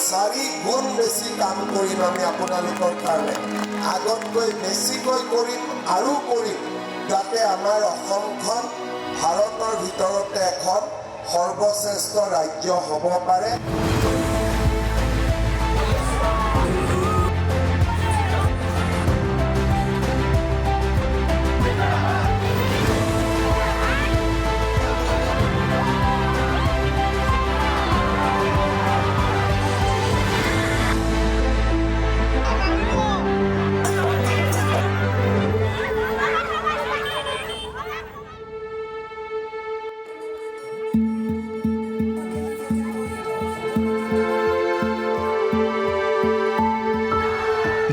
4 গুণ বেছি কাম কৰিম আমি আপোনালোকৰ কাৰণে আগতকৈ বেছিকৈ কৰিম আৰু কৰিম যাতে আমাৰ অসমখন ভাৰতৰ ভিতৰতে এখন সৰ্বশ্ৰেষ্ঠ ৰাজ্য হ'ব পাৰে।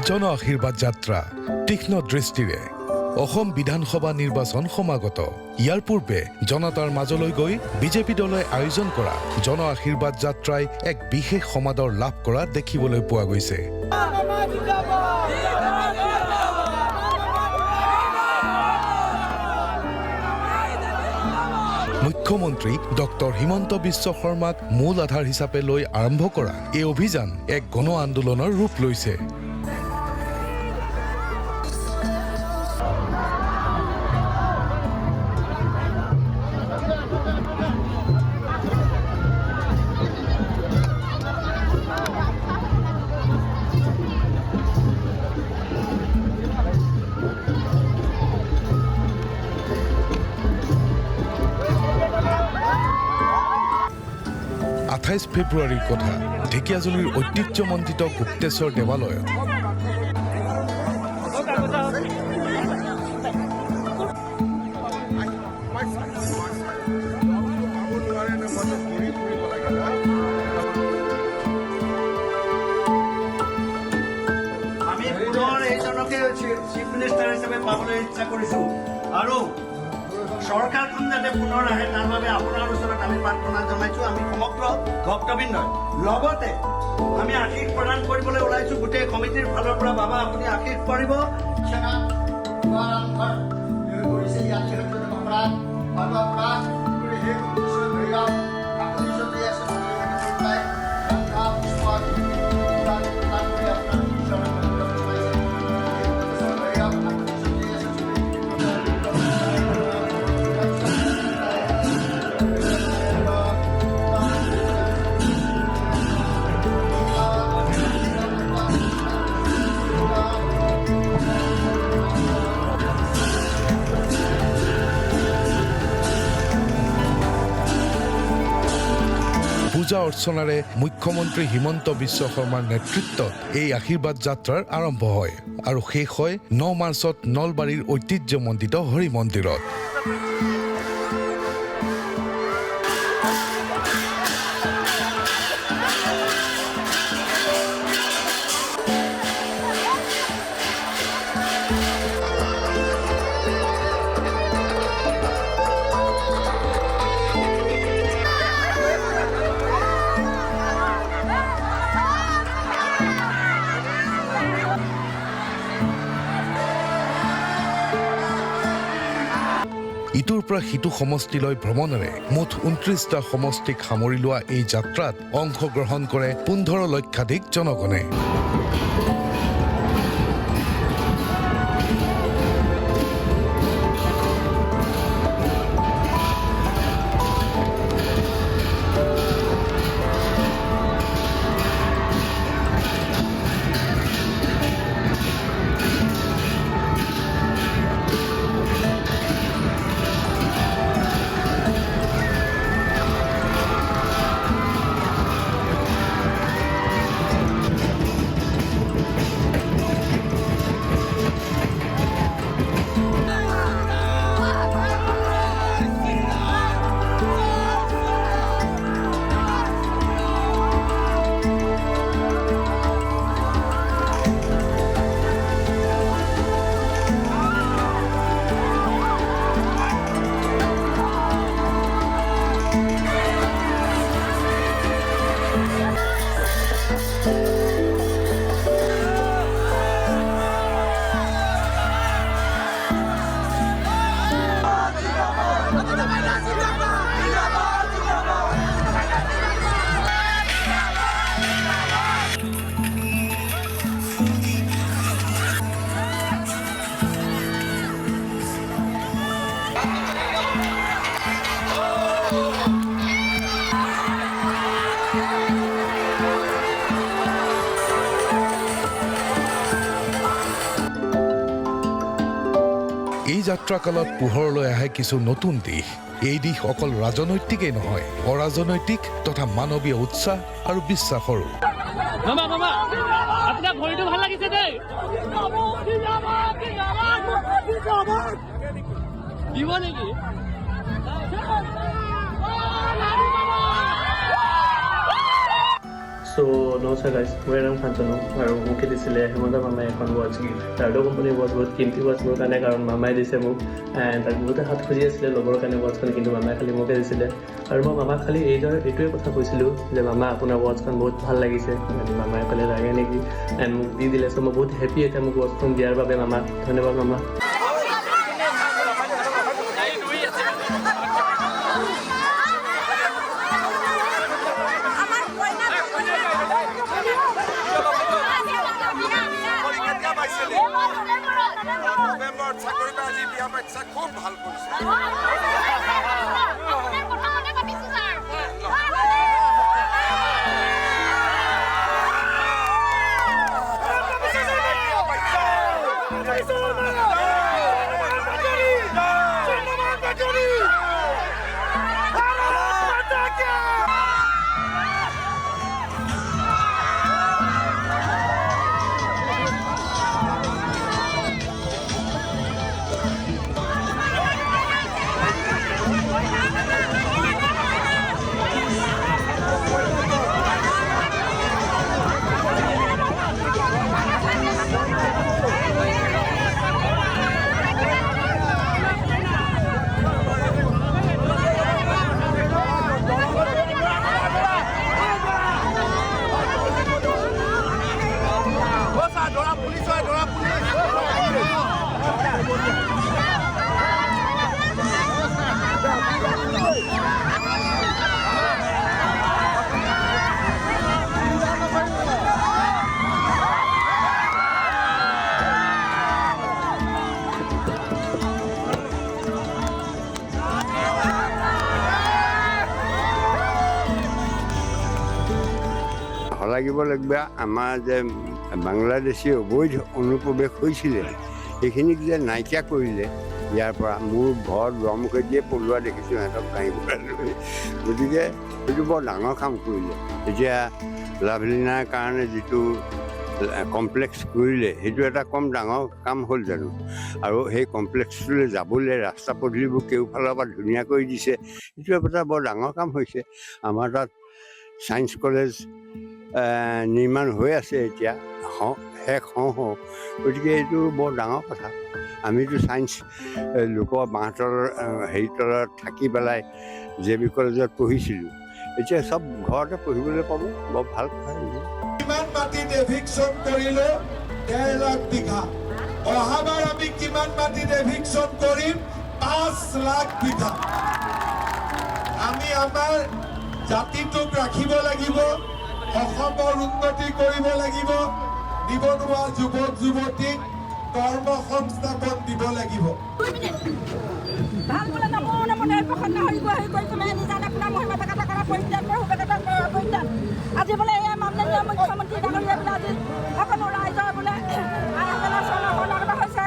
জন আশীৰ্বাদ যাত্ৰা তীক্ষ্ণ দৃষ্টিৰে অসম বিধানসভা নিৰ্বাচন সমাগত। ইয়াৰ পূৰ্বে জনতাৰ মাজলৈ গৈ বিজেপি দলে আয়োজন কৰা জন আশীৰ্বাদ যাত্ৰাই এক বিশেষ সমাদৰ লাভ কৰা দেখিবলৈ পোৱা গৈছে। মুখ্যমন্ত্ৰী ডক্টৰ হিমন্ত বিশ্ব শৰ্মাক মূল আধাৰ হিচাপে লৈ আৰম্ভ কৰা এই অভিযান এক গণ আন্দোলনৰ ৰূপ লৈছে। 28 ফেব্ৰুৱাৰীৰ কথা ঢেকিয়াজুলিৰ ঐতিহ্যমণ্ডিত গুপ্তেশ্বৰ দেৱালয়ত। আমি পুনৰ এইজনকে চিফ মিনিষ্টাৰ হিচাপে পাবলৈ ইচ্ছা কৰিছো আৰু সৰকাৰখন যাতে পুনৰ আহে তাৰ বাবে আপোনাৰ ওচৰত আমি প্ৰাৰ্থনা জনাইছো। আমি সমগ্ৰ ভক্তবৃন্দই লগতে আমি আশীষ প্ৰদান কৰিবলৈ ওলাইছো গোটেই কমিটিৰ ফালৰ পৰা। বাবা আপুনি আশীষ কৰিব। পূজা অৰ্চনাৰে মুখ্যমন্ত্ৰী হিমন্ত বিশ্ব শৰ্মাৰ নেতৃত্বত এই আশীৰ্বাদ যাত্ৰাৰ আৰম্ভ হয় আৰু শেষ হয় 9 মাৰ্চত নলবাৰীৰ ঐতিহ্যমণ্ডিত হৰি মন্দিৰত। ইটোৰ পৰা সিটো সমষ্টিলৈ ভ্ৰমণেৰে মুঠ 29টা সমষ্টিক সামৰি লোৱা এই যাত্ৰাত অংশগ্ৰহণ কৰে 15 লক্ষাধিক জনগণে। যাত্ৰাকালত পোহৰলৈ আহে কিছু নতুন দিশ এই দিশ অকল ৰাজনৈতিকেই নহয় অৰাজনৈতিক তথা মানৱীয় উৎসাহ আৰু বিশ্বাসৰো মামা মামা আপোনাৰ ভৰিটো ভাল লাগিছে দেই দিব নেকি So, namaskar guys, my name is Khanchanu. আৰু মোক দিছিলে হেমন্ত মামাই এখন ৱাচ গিফ্ট টাৰ্ডো কোম্পানীৰ ৱাচ বহুত কিমতি ৱাচ মোৰ কাৰণে কাৰণ মামাই দিছে মোক তাক বহুতে হাত খুজি আছিলে ল'বৰ কাৰণে ৱাচখন কিন্তু মামাই খালি মোকে দিছিলে আৰু মই মামাক খালি এইটোৱে কথা কৈছিলোঁ যে মামা আপোনাৰ ৱাচখন বহুত ভাল লাগিছে মামাই ক'লে লাগে নেকি এণ্ড মোক দি দিলে চ' মই বহুত হেপী এতিয়া মোক ৱাচখন দিয়াৰ বাবে মামাক ধন্যবাদ মামা খুব ভাল কৰিছে লাগিব লাগবে আমাৰ যে বাংলাদেশী অবৈধ অনুপ্ৰৱেশ হৈছিলে সেইখিনিক যে নাইকিয়া কৰিলে ইয়াৰ পৰা মোৰ ঘৰ দুৱাৰমুখে দিয়ে পলোৱা দেখিছোঁ সিহঁতক দাঙিবলৈ লৈ গতিকে সেইটো বৰ ডাঙৰ কাম কৰিলে এতিয়া লাভলীনাৰ কাৰণে যিটো কমপ্লেক্স কৰিলে সেইটো এটা কম ডাঙৰ কাম হ'ল জানো আৰু সেই কমপ্লেক্সটোলৈ যাবলৈ ৰাস্তা পদূলিবোৰ কেওফালৰ পৰা ধুনীয়া কৰি দিছে সেইটো এটা বৰ ডাঙৰ কাম হৈছে আমাৰ তাত ছায়েন্স কলেজ নিৰ্মাণ হৈ আছে এতিয়া শেষ হওঁ গতিকে এইটো বৰ ডাঙৰ কথা আমিতো ছায়েন্স লোকৰ বাঁহতলৰ হেৰি তলত থাকি পেলাই জে বি কলেজত পঢ়িছিলোঁ এতিয়া চব ঘৰতে পঢ়িবলৈ পাব বৰ ভাল কথা কিমান মাটিত এভিকশ্যন কৰিলোঁ 1.5 লাখ বিঘা অহাবাৰ আমি কিমান মাটিত এভিকশ্যন কৰিম 5 লাখ বিঘা আমি আমাৰ জাতিটোক ৰাখিব লাগিব অসমৰ উন্নতি কৰিব লাগিব নিবনুৱা যুৱক যুৱতীক কৰ্ম সংস্থাপন দিব লাগিব ভাল বলে নমো নমো নিৰ্বাচন নহৰিব হেৰি কৰি তুমি নিজান আপোনাৰ মহিমা থকা কৰা পৰিত্যাগ পৰিত্যাগ আজি বোলে এই মাননীয় মুখ্যমন্ত্ৰী ডাঙৰীয়া বোলে আজি সকলো ৰাইজৰ বোলে আন্দোলন হৈছে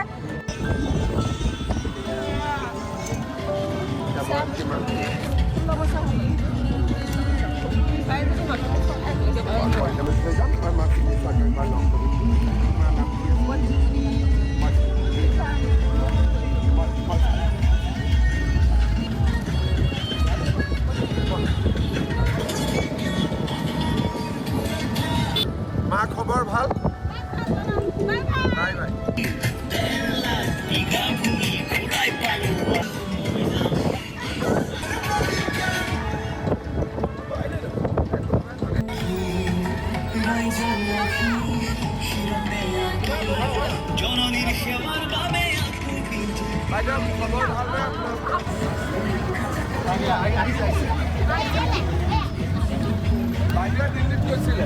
মা খবৰ ভাল বাই বাই জননীৰ সেবাৰ বাবে বাইদেউ খবৰ ভালনে বাইদেউ দিল্লীত গৈছিলে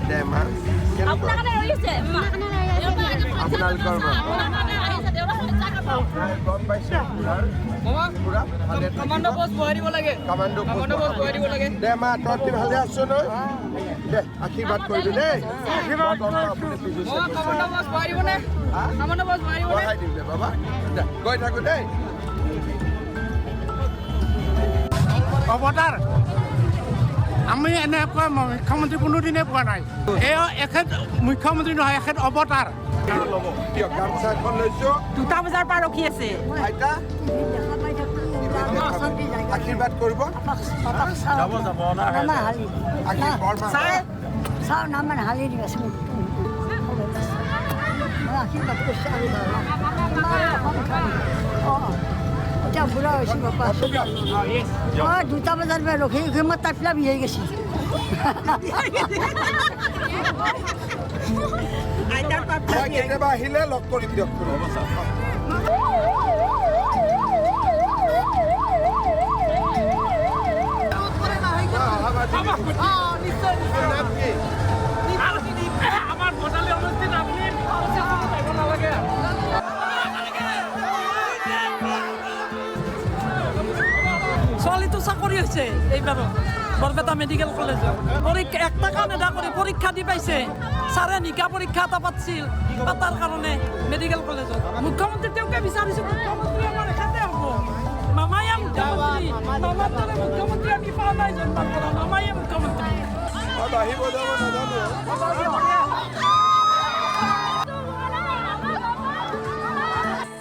দে মা আপোনালোকৰ গম পাইছোঁ কমাণ্ডো পোষ্ট বহাই দিব লাগে কামাণ্ডো পোষ্ট বহাই দিব লাগে দে মা তহঁতি ভালে আছ নহয় দে আশীৰ্বাদ কৰিবি দেই বঢ়াই দিম দে বাবা দে গৈ থাকো দেই অৱতাৰ আমি এনেকুৱা মুখ্যমন্ত্ৰী কোনোদিনে পোৱা নাই এখেত মুখ্যমন্ত্ৰী নহয় এখেত অৱতাৰ দিয়ক গামোচা এখন লৈছো 2টা বজাৰ পৰা ৰখি আছে আইতা আশীৰ্বাদ কৰিব চাওঁ নামান হালি দিব এতিয়া বুঢ়া হৈছোঁ বাপা 2টা বজাৰ পৰা ৰখি মই তাত পেলাই বিহাই গৈছি কেতিয়াবা আহিলে লগ কৰিম দিয়ক আমাৰ ভোটালী অনুষ্ঠিত আপুনি আহিব নালাগে ছোৱালীটো চাকৰি হৈছে এইবাৰো বৰপেটা মেডিকেল কলেজত পৰীক্ষা একটা কাম এটা কৰি পৰীক্ষা দি পাইছে ছাৰে নিকা পৰীক্ষা এটা পাতিছিল পাতাৰ কাৰণে মেডিকেল কলেজত মুখ্যমন্ত্ৰী তেওঁকে বিচাৰিছোঁ মুখ্যমন্ত্ৰী আমাৰ এখাতে হ'ব মামায়ে মুখ্যমন্ত্ৰী মামাৰ দৰে মুখ্যমন্ত্ৰী আমি পোৱা নাই জন্মৰ পৰা মামায়ে মুখ্যমন্ত্ৰী আহিব যাব নাজানো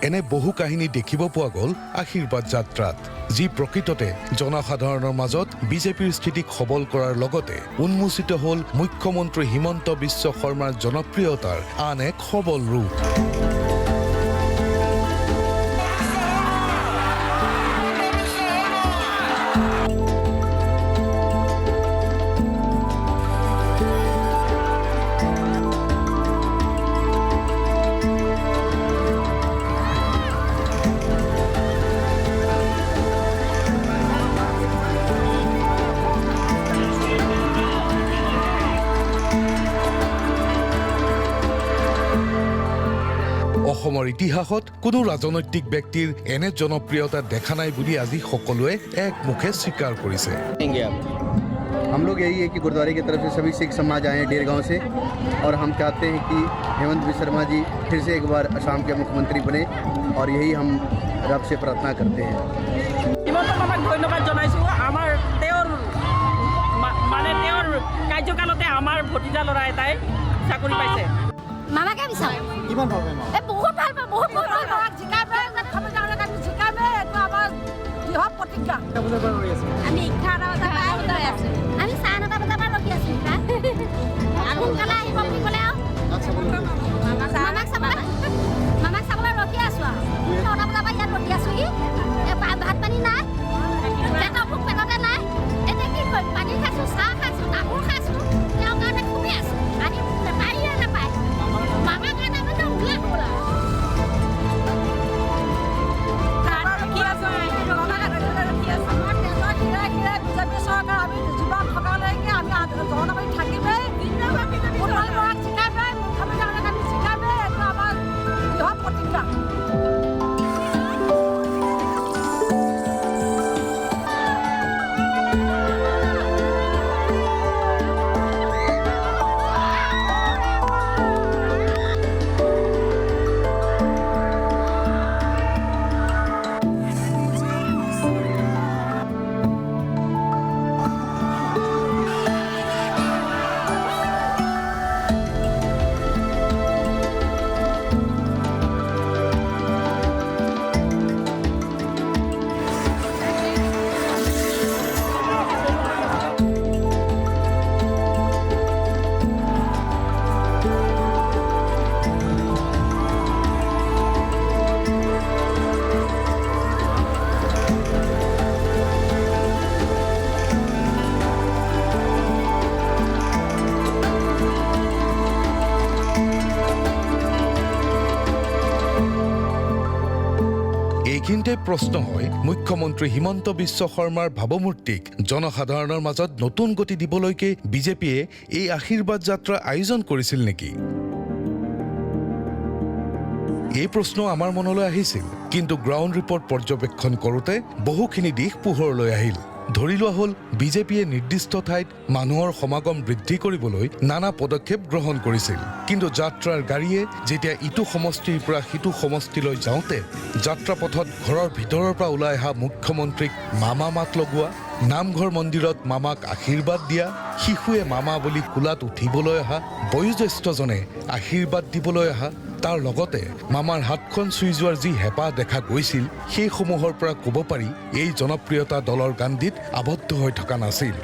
এনে বহু কাহিনী দেখিব পোৱা গ'ল আশীৰ্বাদ যাত্ৰাত যি প্ৰকৃততে জনসাধাৰণৰ মাজত বিজেপিৰ স্থিতিক সবল কৰাৰ লগতে উন্মোচিত হ'ল মুখ্যমন্ত্ৰী হিমন্ত বিশ্ব শৰ্মাৰ জনপ্ৰিয়তাৰ আন এক সবল ৰূপ অসমৰ ইতিহাসত কোনো ৰাজনৈতিক ব্যক্তিৰ এনে জনপ্ৰিয়তা দেখা নাই বুলি আজি সকলোৱে একমুখে স্বীকাৰ কৰিছে हम लोग यही है कि गुरुद्वारे की तरफ से सभी सिख समाज आए हैं डेर गांव से और हम चाहते हैं कि हेमंत बिस्वा शर्मा जी फिर से एक बार असम के मुख्यमंत्री बने और यही हम रब से प्रार्थना करते हैं হিমন্ত মামাক ধন্যবাদ জনাইছোঁ আমাৰ তেওঁৰ কাৰ্যকালতে আমাৰ ভতিজা ল'ৰা এটাই চাকৰি পাইছে মামাকে বিচাৰোঁ কিমান ভাল পায় বহুত ভাল পাওঁ বহুত ভাল পাওঁ জিকাবে জিকাবে এইটো আমাৰ বৃহৎ প্ৰতিজ্ঞা আমি 11 বজাৰ পৰা ৰৈ আছোঁ আমি 9:30 বজাৰ পৰা ৰখি আছোঁ আৰু সোনকালে আহিব বুলি ক'লে আৰু মামাক চাবলৈ ৰখি আছোঁ আৰু 9টা বজাৰ পৰা ইয়াত ৰখি আছোঁহি ভাত পানী নাই পেটৰ ভোক পেটতে নাই এতিয়া কি কৰিম পানী খাইছোঁ চাহ খাইছোঁ কাপোৰ খাইছোঁ তেওঁৰ কাৰণে খুবি আছোঁ আনি পাৰিয়ে নাপায় মামাৰ কাৰণে মানে উঠলে খোলা বিজেপি চৰকাৰ আমি জীৱন থকালৈকে আমি জনতাবাদী থাকিমেই শিকাবে মুখ্যমন্ত্ৰী আমি শিকাবে এইটো আমাৰ বৃহৎ প্ৰতিজ্ঞা এইখিনিতে প্ৰশ্ন হয় মুখ্যমন্ত্ৰী হিমন্ত বিশ্ব শৰ্মাৰ ভাৱমূৰ্তিক জনসাধাৰণৰ মাজত নতুন গতি দিবলৈকে বিজেপিয়ে এই আশীৰ্বাদ যাত্ৰা আয়োজন কৰিছিল নেকি এই প্ৰশ্ন আমাৰ মনলৈ আহিছিল কিন্তু গ্ৰাউণ্ড ৰিপৰ্ট পৰ্যবেক্ষণ কৰোঁতে বহুখিনি দিশ পোহৰলৈ আহিল ধৰি লোৱা হ'ল বিজেপিয়ে নিৰ্দিষ্ট ঠাইত মানুহৰ সমাগম বৃদ্ধি কৰিবলৈ নানা পদক্ষেপ গ্ৰহণ কৰিছিল। কিন্তু যাত্ৰাৰ গাড়ীয়ে যেতিয়া ইটো সমষ্টিৰ পৰা সিটো সমষ্টিলৈ যাওঁতে যাত্ৰাপথত ঘৰৰ ভিতৰৰ পৰা ওলাই অহা মুখ্যমন্ত্ৰীক মামা মাত লগোৱা, নামঘৰ মন্দিৰত মামাক আশীৰ্বাদ দিয়া, শিশুৱে মামা বুলি কোলাত উঠিবলৈ অহা, বয়োজ্যেষ্ঠজনে আশীৰ্বাদ দিবলৈ অহা, তাৰ লগতে মামাৰ হাতখন চুই যোৱাৰ যি হেঁপাহ দেখা গৈছিল সেইসমূহৰ পৰা ক'ব পাৰি এই জনপ্ৰিয়তা দলৰ গান্ধীত আবদ্ধ হৈ থকা নাছিল।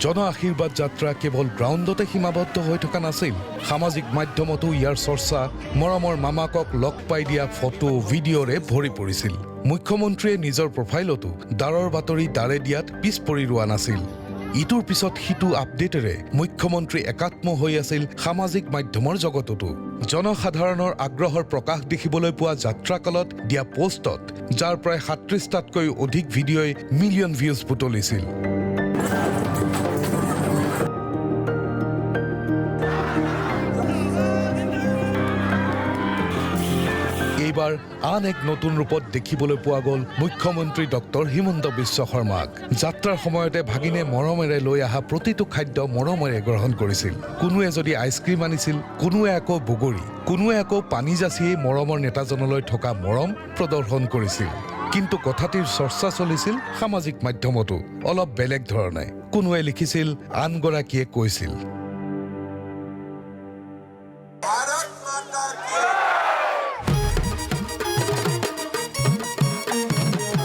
জন আশীৰ্বাদ যাত্ৰা কেৱল গ্ৰাউণ্ডতে সীমাবদ্ধ হৈ থকা নাছিল। সামাজিক মাধ্যমতো ইয়াৰ চৰ্চা মৰমৰ মামাকক লগ পাই দিয়া ফটো ভিডিঅ'ৰে ভৰি পৰিছিল। মুখ্যমন্ত্ৰীয়ে নিজৰ প্ৰফাইলতো দাৰৰ বাতৰি দাৰে দিয়াত পিছ পৰি ৰোৱা নাছিল। ইটোৰ পিছত সিটো আপডেটেৰে মুখ্যমন্ত্ৰী একাত্ম হৈ আছিল সামাজিক মাধ্যমৰ জগততো। জনসাধাৰণৰ আগ্ৰহৰ প্ৰকাশ দেখিবলৈ পোৱা যাত্ৰাকালত দিয়া পোষ্টত যাৰ প্ৰায় ৩৭টাতকৈ অধিক ভিডিঅ'ই মিলিয়ন ভিউজ বুটলিছিল। এইবাৰ আন এক নতুন ৰূপত দেখিবলৈ পোৱা গ'ল মুখ্যমন্ত্ৰী ডক্টৰ হিমন্ত বিশ্ব শৰ্মাক। যাত্ৰাৰ সময়তে ভাগিনে মৰমেৰে লৈ অহা প্ৰতিটো খাদ্য মৰমেৰে গ্ৰহণ কৰিছিল। কোনোৱে যদি আইচক্ৰীম আনিছিল, কোনোৱে আকৌ বগৰী, কোনোৱে আকৌ পানী যাচিয়েই মৰমৰ নেতাজনলৈ থকা মৰম প্ৰদৰ্শন কৰিছিল। কিন্তু কথাটিৰ চৰ্চা চলিছিল সামাজিক মাধ্যমতো অলপ বেলেগ ধৰণে। কোনোৱে লিখিছিল, আনগৰাকীয়ে কৈছিল।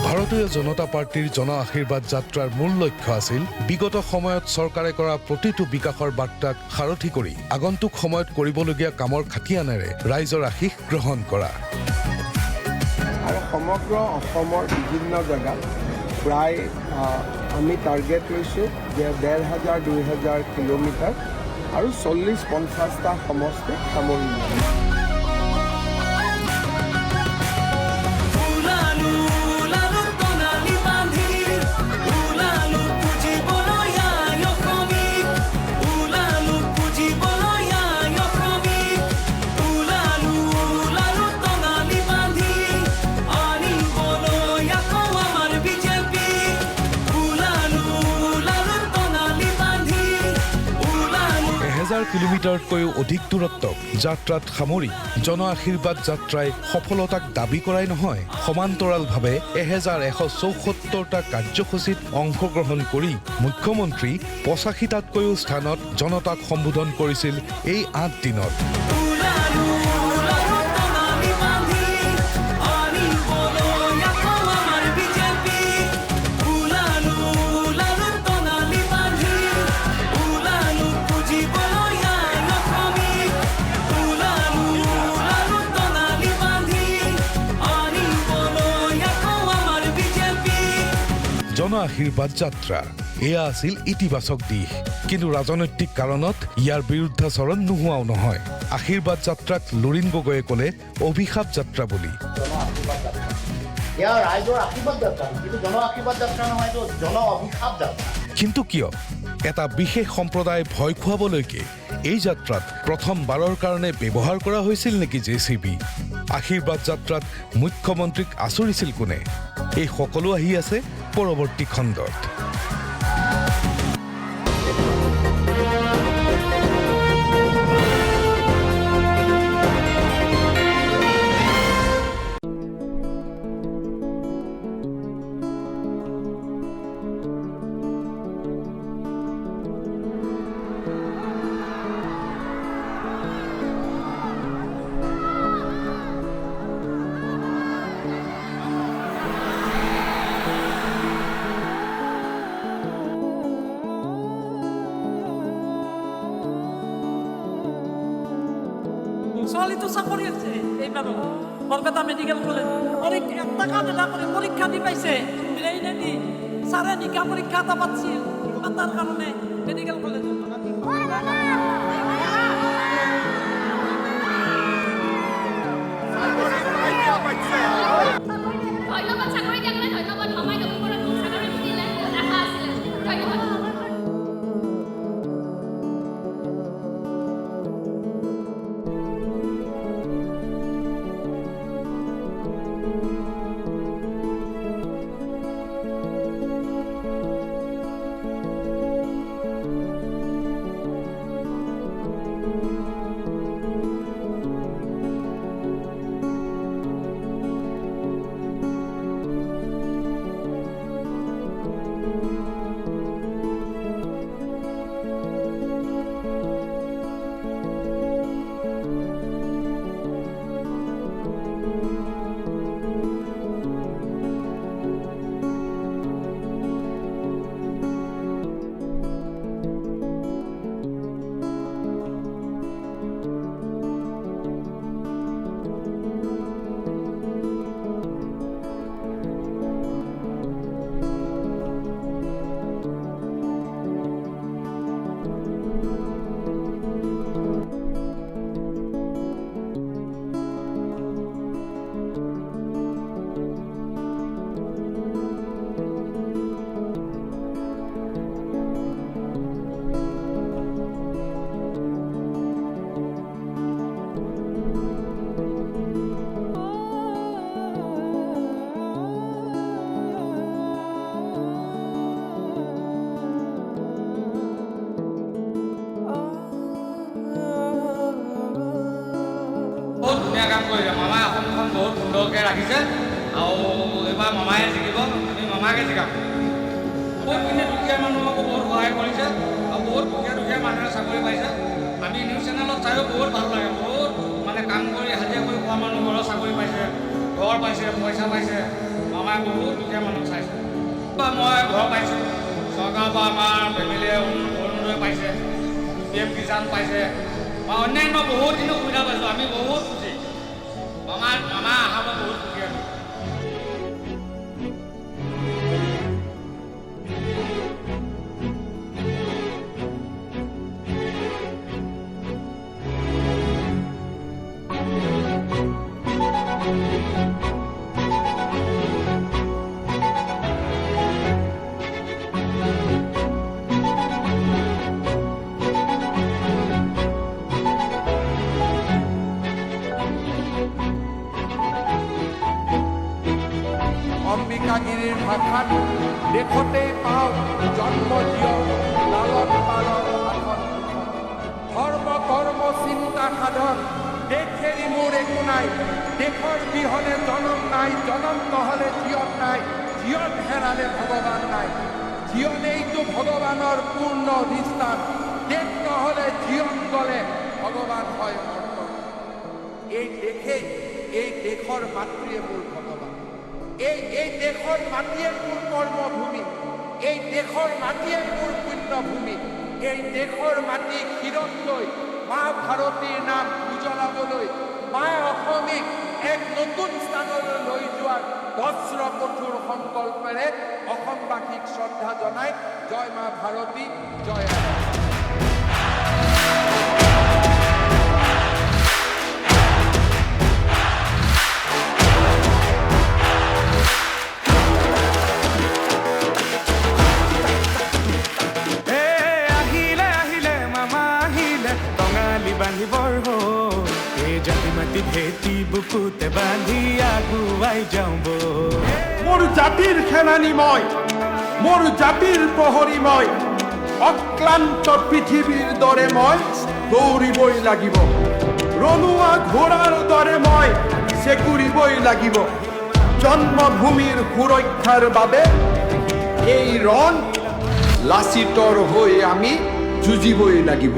ভাৰতীয় জনতা পাৰ্টীৰ জন আশীৰ্বাদ যাত্ৰাৰ মূল লক্ষ্য আছিল বিগত সময়ত চৰকাৰে কৰা প্ৰতিটো বিকাশৰ বাৰ্তাক সাৰথি কৰি আগন্তুক সময়ত কৰিবলগীয়া কামৰ খাটিয়ানেৰে ৰাইজৰ আশীষ গ্ৰহণ কৰা। আৰু সমগ্ৰ অসমৰ বিভিন্ন জেগাত প্ৰায় আমি টাৰ্গেট লৈছোঁ যে ১,৫০০-২,০০০ কিলোমিটাৰ আৰু ৪০-৫০টা সমষ্টি সামৰি ল'ব। কিলোমিটাৰতকৈও অধিক দূৰত্বক যাত্ৰাত সামৰি জন আশীৰ্বাদ যাত্ৰাই সফলতাক দাবী কৰাই নহয়, সমান্তৰালভাৱে ১,১৭৪টা কাৰ্যসূচীত অংশগ্ৰহণ কৰি মুখ্যমন্ত্ৰী ৮৫টাতকৈও স্থানত জনতাক সম্বোধন কৰিছিল এই ৮ দিনত। জন আশীৰ্বাদ যাত্ৰা এয়া আছিল ইতিবাচক দিশ, কিন্তু ৰাজনৈতিক কাৰণত ইয়াৰ বিৰুদ্ধাচৰণ নোহোৱাও নহয়। আশীৰ্বাদ যাত্ৰাক লুৰিণ গগৈয়ে ক'লে অভিশাপ যাত্ৰা বুলি। কিন্তু কিয় এটা বিশেষ সম্প্ৰদায় ভয় খুৱাবলৈকে এই যাত্ৰাত প্ৰথমবাৰৰ কাৰণে ব্যৱহাৰ কৰা হৈছিল নেকি JCB? আশীৰ্বাদ যাত্ৰাত মুখ্যমন্ত্ৰীক আচৰিছিল কোনে? এই সকলো আহি আছে পৰৱৰ্তী খণ্ডত। কিন্তু চাকৰি আছে এইবাৰও বৰপেটা মেডিকেল কলেজ একটা কাম এটা করে পরীক্ষা দি পাইছে ব্রেইনে দি সারে নিকা পরীক্ষা এটা পাচ্ছিল তার কারণে মেডিকেল কলেজ ধন্যবাদ চাকৰি দিয়ালে ধন্যবাদ মামাই দোকান পৰা চাকৰি দিলে আশা আছিল ধন্যবাদ বহুত ধুনীয়া কাম কৰিছে মামাই অসমখন বহুত সুন্দৰকৈ ৰাখিছে আৰু এইবাৰ মামায়ে জিকিব আমি মামাকে জিকাম বহুতখিনি দুখীয়া মানুহকো বহুত সহায় কৰিছে আৰু বহুত দুখীয়া মানুহে চাকৰি পাইছে আমি নিউজ চেনেলত চাইও বহুত ভাল লাগে বহুত মানে কাম কৰি হাজিৰা কৰি খোৱা মানুহবোৰৰ চাকৰি পাইছে ঘৰ পাইছে পইচা পাইছে মামাই বহুত দুখীয়া মানুহক চাইছে মই ঘৰ পাইছোঁ চৰকাৰৰ পৰা আমাৰ ফেমিলিয়ে অৰুণোদয় পাইছে PM কিষাণ পাইছে বা অন্যান্য বহুতখিনি সুবিধা পাইছোঁ আমি বহুত খুশি মামা অহাৰ পৰা বহুত সুখী আমি অম্বিকাগিৰিৰ ভাষাত দেশতেই পাওঁ জন্ম দিয় লালন পালন শাসন ধৰ্ম কৰ্ম চিন্তা সাধন দেশ এৰি মোৰ একো নাই দেশৰ বিহনে জনম নাই জনম নহ'লে জীৱন নাই জীৱন হেৰালে ভগৱান নাই জীৱনেইতো ভগৱানৰ পূৰ্ণ অধিষ্ঠান দেশ নহ'লে জীৱন গ'লে ভগৱান হয় মৰ্তন এই দেশেই এই দেশৰ মাতৃয়ে মোৰ ভগৱান এই দেশৰ মাটিয়ে মোৰ কৰ্মভূমি এই দেশৰ মাটিয়ে মোৰ পুণ্যভূমি এই দেশৰ মাটি ক্ষীৰত লৈ মা ভাৰতীৰ নাম উজ্বলাবলৈ মায়ে অসমীক এক নতুন স্থানলৈ লৈ যোৱাৰ বজ্ৰ কঠোৰ সংকল্পেৰে অসমবাসীক শ্ৰদ্ধা জনাই জয় মা ভাৰতী জয় বান্ধিবৰ এই জাতি মাটি ভেটি বুকুতে বান্ধি আগুৱাই যাওঁ মোৰ জাতিৰ সেনানী মই মোৰ জাতিৰ প্ৰহৰী মই অক্লান্ত পৃথিৱীৰ দৰে মই দৌৰিবই লাগিব ৰণুৱা ঘোঁৰাৰ দৰে মই চেকুৰিবই লাগিব জন্মভূমিৰ সুৰক্ষাৰ বাবে এই ৰণ লাচিতৰ হৈ আমি যুঁজিবই লাগিব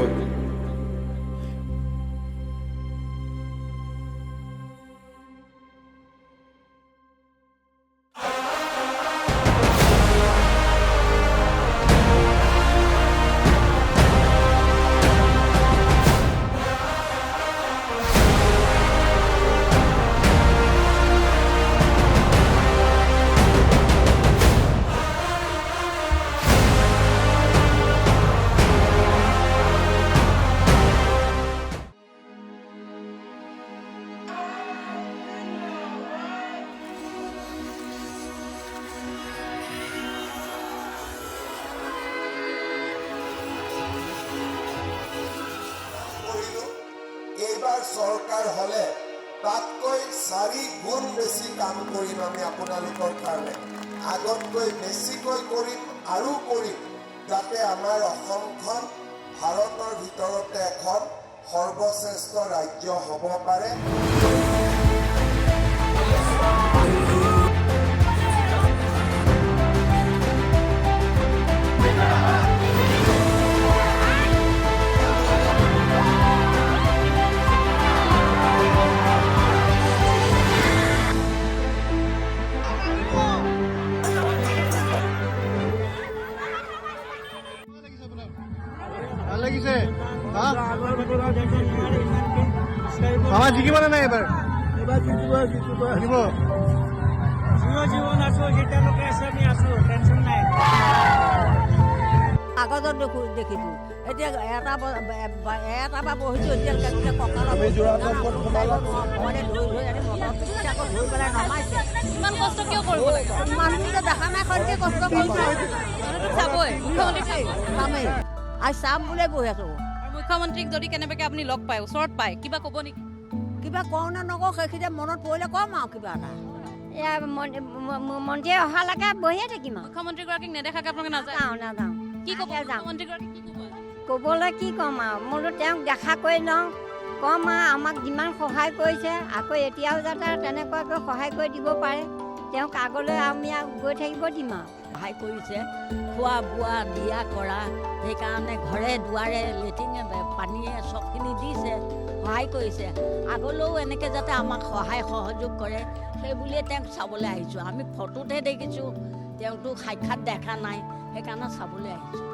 4 গুণ বেছি কাম কৰিম আমি আপোনালোকৰ কাৰণে আগতকৈ বেছিকৈ কৰিম আৰু কৰিম যাতে আমাৰ অসমখন ভাৰতৰ ভিতৰতে এখন সৰ্বশ্ৰেষ্ঠ ৰাজ্য হ'ব পাৰে ভাল লাগিছে মামা জিকিব নে নাই এবাৰ জিকিব জীৱন আছো যেতিয়ালৈকে আছে আমি আছো টেনশ্যন নাই আগত দেখিছোঁ এতিয়া এটা পৰা বহিছোঁ এতিয়ালৈকে কঁকালত ধৰি পেলাই নমাইছে ইমান কষ্ট কিয় কৰিব লাগে মানুহটো দেখা নাই খৰকে কষ্ট কৰিছে চাবই মুখ্যমন্ত্ৰীক চামেই আৰু চাম বুলিয়ে বহি আছোঁ মুখ্যমন্ত্ৰীক যদি কেনেবাকৈ আপুনি লগ পায় ওচৰত পায় কিবা ক'ব নেকি কিবা কওঁ নে নকওঁ সেইখিনি মনত পৰিলে ক'ম আৰু কিবা এটা এয়া মন্ত্ৰীয়ে অহালৈকে বহিয়ে থাকিম আৰু মুখ্যমন্ত্ৰীগৰাকীক নেদেখাকৈ আপোনালোকে নাযাওঁ কি ক'ব মুখ্যমন্ত্ৰীগৰাকীক কি ক'ব ক'বলৈ কি ক'ম আৰু মোৰো তেওঁক দেখা কৰি লওঁ ক'ম আৰু আমাক যিমান সহায় কৰিছে আকৌ এতিয়াও যাতে তেনেকুৱাকৈ সহায় কৰি দিব পাৰে তেওঁক আগলৈ আমি গৈ থাকিব দিম আৰু সহায় কৰিছে খোৱা বোৱা দিয়া কৰা সেইকাৰণে ঘৰে দুৱাৰে লেট্ৰিনে পানীয়ে চবখিনি দিছে সহায় কৰিছে আগলৈও এনেকৈ যাতে আমাক সহায় সহযোগ কৰে সেই বুলিয়ে তেওঁক চাবলৈ আহিছোঁ আমি ফটোতহে দেখিছোঁ তেওঁকতো সাক্ষাৎ দেখা নাই সেইকাৰণে চাবলৈ আহিছোঁ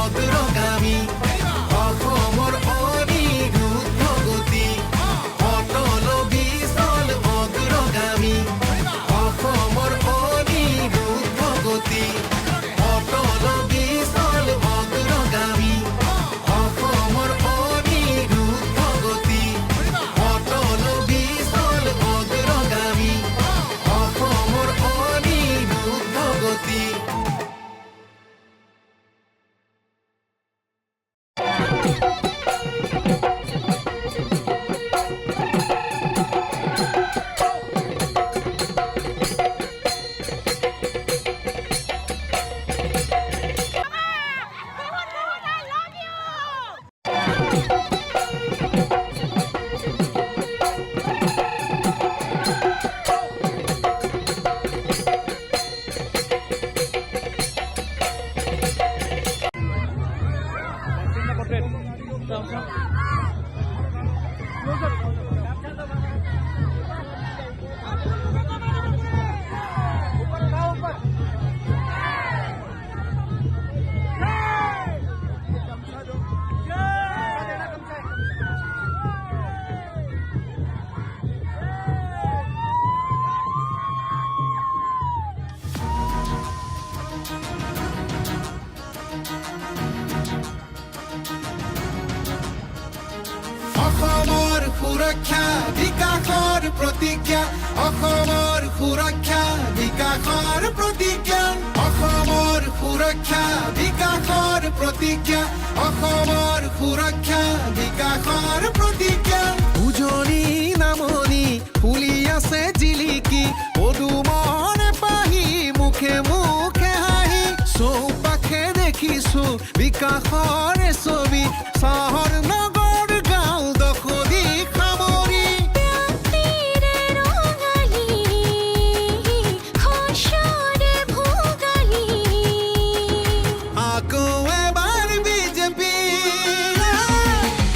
অগ্ৰগামী অসমৰ অনিৰুদ্ধ সুৰক্ষা বিকাশৰ প্ৰতিজ্ঞা অসমৰ সুৰক্ষা বিকাশৰ প্ৰতিজ্ঞা অসমৰ সুৰক্ষা বিকাশৰ প্ৰতিজ্ঞা অসমৰ সুৰক্ষা বিকাশৰ প্ৰতিজ্ঞা উজনি নামনি ফুলি আছে জিলিকি পদুমনে পাহি মুখে মুখে হাঁহি চৌপাশে দেখিছো বিকাশৰে ছবি চহৰ নগৰ গাঁও দখলি সামৰি আকৌ এবাৰ বিজেপি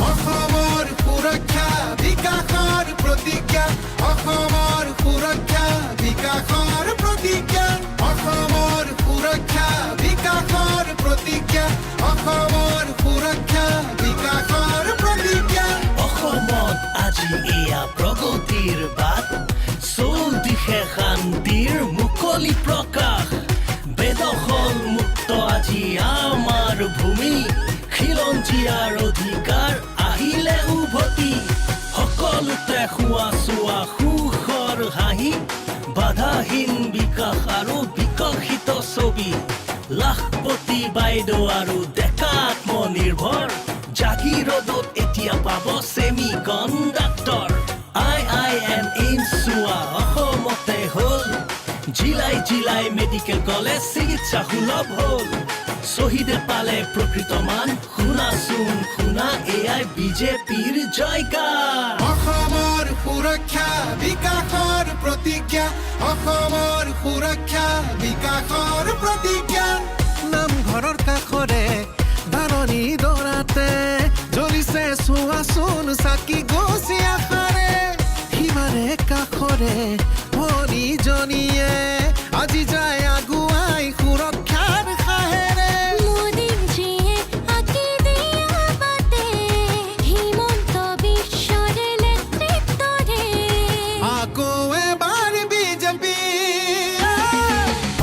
অসমৰ সুৰক্ষা বিকাশৰ প্ৰতিজ্ঞা অসমৰ সুৰক্ষা বিকাশৰ প্ৰতিজ্ঞা অসমৰ সুৰক্ষা বিকাশৰ প্ৰতিজ্ঞা অসমৰ সুৰক্ষা বিকাশৰ প্ৰতিজ্ঞা অসমত আজি এয়া প্ৰগতিৰ বাট চৌদিশে শান্তিৰ মুকলি প্ৰকাশ বেদখল মুক্ত আজি আমাৰ ভূমি খিলঞ্জীয়াৰ অধিকাৰ আহিলে উভতি সকলোতে খোৱা চোৱা সুখৰ হাঁহি বাধাহীন বিকাশ আৰু বিকশিত ছবি লাখপতি বাইদেউ আৰু ডেকা আত্মনিৰ্ভৰ জাগিৰোডত এতিয়া পাব ছেমি কণ্ডাক্টৰ IIM এইমছ চোৱা অসমতে হ'ল জিলাই জিলাই মেডিকেল কলেজ চিকিৎসা সুলভ হ'ল শ্বহীদে পালে প্ৰকৃত মান শুনাচোন শুনা এয়াই বিজেপিৰ জয়গান অসমৰ সুৰক্ষা বিকাশৰ প্ৰতিজ্ঞা অসমৰ সুৰক্ষা বিকাশৰ প্ৰতিজ্ঞা নামঘৰৰ কাষৰে ধাৰণি দৰাতে জ্বলিছে চোৱাচোন চাকি গছি আশাৰে সিমাৰে কাষৰে ভনীজনীয়ে আজি যায় আগুৱাই সুৰক্ষাৰ সাহেৰে আকৌ এবাৰ বিজেপি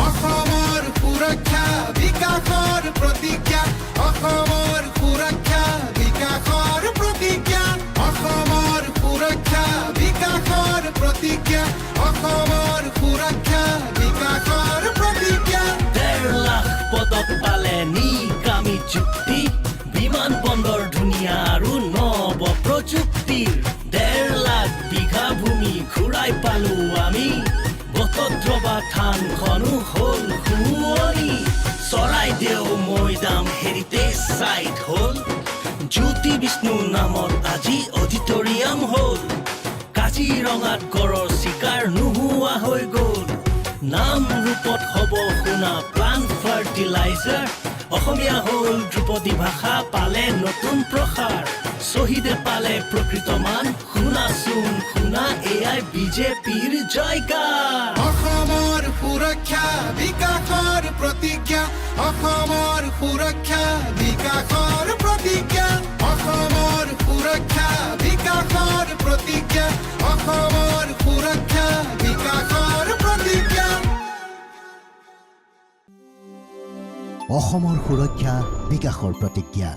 অসমৰ সুৰক্ষা বিকাশৰ প্ৰতিজ্ঞা অসমৰ সুৰক্ষা বিকাশৰ প্ৰতিজ্ঞা অসমৰ সুৰক্ষা বিকাশৰ প্ৰতিজ্ঞা অসমৰ সুৰক্ষা বিকাশৰ প্ৰতিজ্ঞা 1.5 লাখ পদক পালে নিকামী যুক্তি বিমান বন্দৰ ধুনীয়া আৰু নৱ প্ৰযুক্তিৰ 1.5 লাখ বিঘা ভূমি ঘূৰাই পালো আমি বটদ্ৰৱা থানখনো হ'ল শুৱনি চৰাইদেউ মৈদাম হেৰিটেজ চাইট হ'ল জ্যোতি বিষ্ণু নামত আজি অডিটৰিয়াম হ'ল কাজিৰঙাত গড়ৰ চিকাৰ নোহোৱা হৈ গ'ল নাম ৰূপত হ'ব শুনা প্লান্ট ফাৰ্টিলাইজাৰ অসমীয়া হ'ল ধ্ৰুপদী ভাষা পালে নতুন প্ৰসাৰ শ্বহীদে পালে প্ৰকৃত মান শুনাচোন শুনা এয়াই বিজেপিৰ জয়গান অসমৰ সুৰক্ষা বিকাশৰ প্ৰতিজ্ঞা অসমৰ সুৰক্ষা বিকাশৰ প্ৰতিজ্ঞা অসমৰ সুৰক্ষা বিকাশৰ প্ৰতিজ্ঞা অসমৰ সুৰক্ষা বিকাশৰ প্ৰতিজ্ঞা অসমৰ সুৰক্ষা বিকাশৰ প্ৰতিজ্ঞা